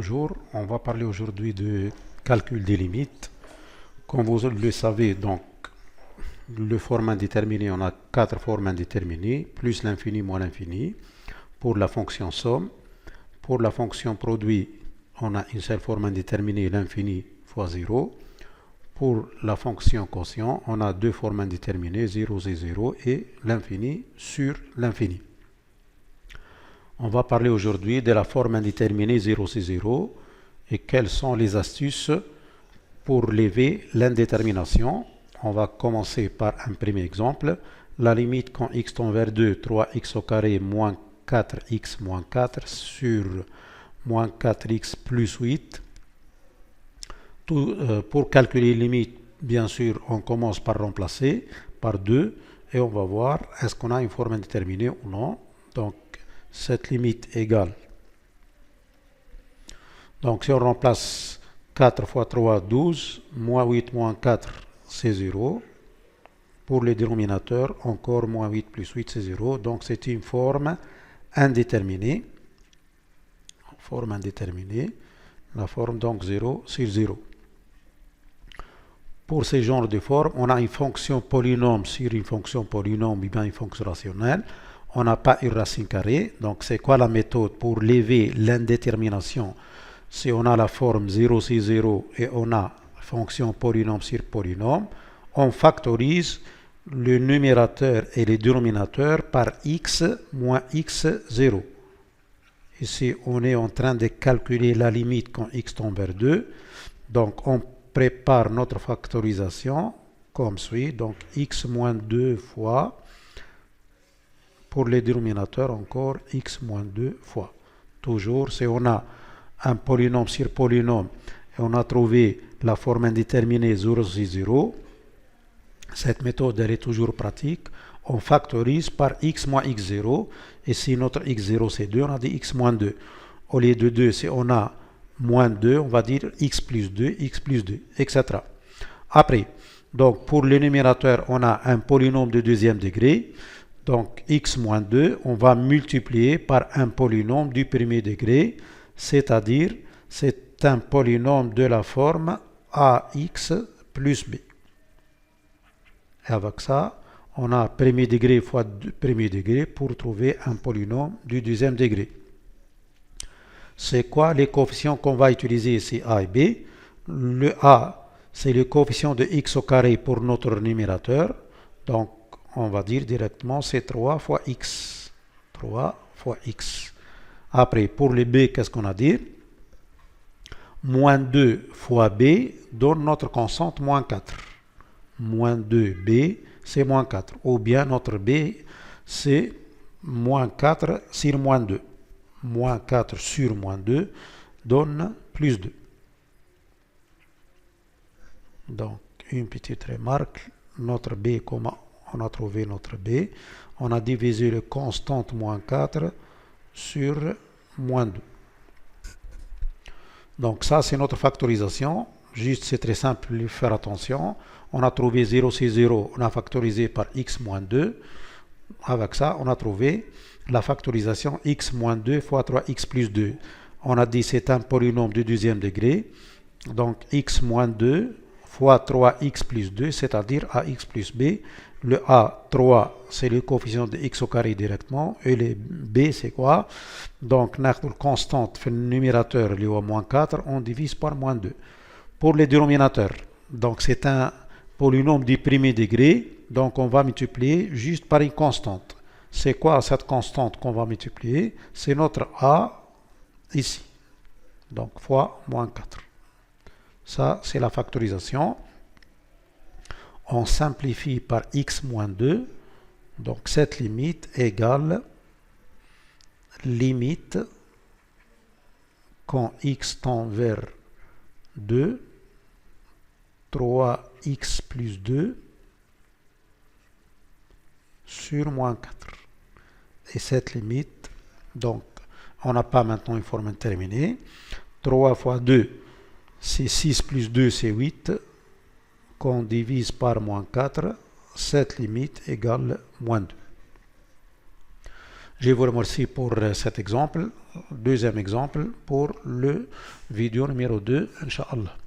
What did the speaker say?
Bonjour, on va parler aujourd'hui de calcul des limites. Comme vous le savez, donc le forme indéterminé, on a 4 formes indéterminées, plus l'infini moins l'infini. Pour la fonction somme, pour la fonction produit, on a une seule forme indéterminée, l'infini fois 0. Pour la fonction quotient, on a deux formes indéterminées, 0 c'est 0 et l'infini sur l'infini. On va parler aujourd'hui de la forme indéterminée 0 c'est 0 et quelles sont les astuces pour lever l'indétermination. On va commencer par un premier exemple. La limite quand x tend vers 2, 3x au carré moins 4x moins 4 sur moins 4x plus 8. Pour calculer les limites, bien sûr, on commence par remplacer par 2 et on va voir est-ce qu'on a une forme indéterminée ou non. Donc, cette limite égale. Donc, si on remplace 4 fois 3, 12, moins 8 moins 4, c'est 0. Pour le dénominateur, encore moins 8 plus 8, c'est 0. Donc, c'est une forme indéterminée. Forme indéterminée. La forme, donc, 0 sur 0. Pour ce genre de forme, on a une fonction polynôme sur une fonction polynôme, et bien une fonction rationnelle. On n'a pas une racine carrée. Donc, c'est quoi la méthode pour lever l'indétermination? Si on a la forme 0 sur 0 et on a fonction polynôme sur polynôme, on factorise le numérateur et le dénominateur par x moins x0. Ici, on est en train de calculer la limite quand x tend vers 2. Donc, on prépare notre factorisation comme suit. Donc, x moins 2 fois, pour les dénominateurs encore, x moins 2 fois. Toujours, si on a un polynôme sur polynôme et on a trouvé la forme indéterminée 0 sur 0, cette méthode elle est toujours pratique. On factorise par x moins x0. Et si notre x0 c'est 2, on a dit x moins 2. Au lieu de 2, si on a moins 2, on va dire x plus 2, etc. Après, donc pour le numérateur, on a un polynôme de deuxième degré. Donc x moins 2, on va multiplier par un polynôme du premier degré, c'est-à-dire c'est un polynôme de la forme ax plus b. Et avec ça, on a premier degré fois premier degré pour trouver un polynôme du deuxième degré. C'est quoi les coefficients qu'on va utiliser ici, a et b? Le a, c'est le coefficient de x au carré pour notre numérateur. Donc, on va dire directement c'est 3 fois x. 3 fois x. Après, pour le b, qu'est-ce qu'on a dit? Moins 2 fois b donne notre constante moins 4. Moins 2b, c'est moins 4. Ou bien notre b, c'est moins 4 sur moins 2. Moins 4 sur moins 2 donne plus 2. Donc, une petite remarque. Notre b, comment on a trouvé notre b? On a divisé le constante moins 4 sur moins 2. Donc, ça, c'est notre factorisation. Juste, c'est très simple de faire attention. On a trouvé 0 sur 0, on a factorisé par x moins 2. Avec ça, on a trouvé la factorisation x moins 2 fois 3x plus 2. On a dit c'est un polynôme de deuxième degré. Donc, x moins 2 fois 3x plus 2, c'est-à-dire ax plus b. Le a, 3, c'est le coefficient de x au carré directement. Et le b, c'est quoi? Donc, notre constante, le numérateur, le moins 4, on divise par moins 2. Pour les dénominateurs, donc c'est un polynôme du premier degré, donc on va multiplier juste par une constante. C'est quoi cette constante qu'on va multiplier? C'est notre a ici. Donc fois moins 4. Ça, c'est la factorisation. On simplifie par x moins 2. Donc cette limite égale limite quand x tend vers 2, 3x plus 2 sur moins 4. Et cette limite, donc, on n'a pas maintenant une forme indéterminée. 3 fois 2, c'est 6 plus 2, c'est 8. Qu'on divise par moins 4, cette limite égale moins 2. Je vous remercie pour cet exemple. Deuxième exemple pour le vidéo numéro 2, Inch'Allah.